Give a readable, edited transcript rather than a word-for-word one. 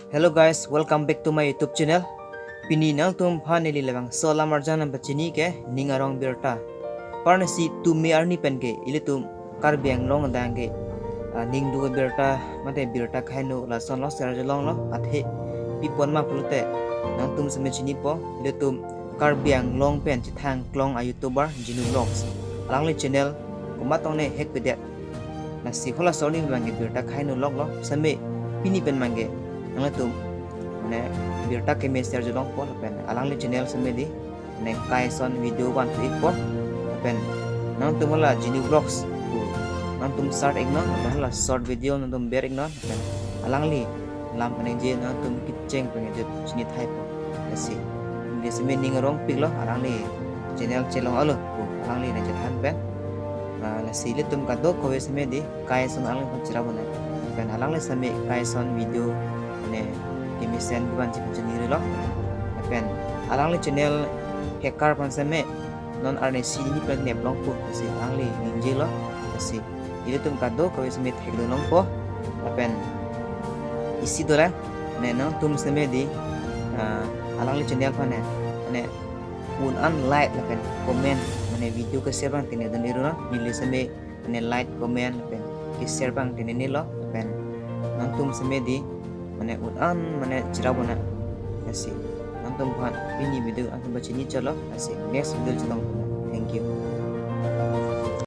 Hello guys, welcome back to my YouTube channel. Pini nang tum phaneli lewang sola marjana bachini ke ningarong birta. Parnasi tu me arni penke ile tum karbiang long dange. Ning du birta mate birta khainu la son lo ser long lo athe pipon ma pulute. Nang tum sme chini po ile tum karbiang long pen chithang klong a YouTuber jinu vlogs. Alang le channel kumatong ne hek pedet. Nasi hola soni bange birta khainu log lo same pini pen mange. Nang tum ne birta ke meser jolong po pen alang le channel semedi ne kai son video wan tu po pen nang tum la jini vlogs nang tum start igno la short video nang tum ber igno pen alang li lam pen je nang tum kitcheng pen je chini thai po asi de seme ning rong pik lo alang li channel chelong alo alang li ne je than pen la sile tum ka do ko semedi kai son alang pen chira bana pen alang le same kai son video ne emisen bukan cip jeniri lo pen alang le channel hacker pan same non arne si ni pen ne blong pu si alang le ninje lo si ile tum kado ko same thek do nong po pen isi dola ne no tum same di alang le channel pan ne un an like la pen comment mane video ke share bang tine dan iru no ni same ne like comment pen ke share bang tine ni lo pen non tum same di mane unan mane cirabona asi antum phan ini video antum baca ni chalo asi next video chalo thank you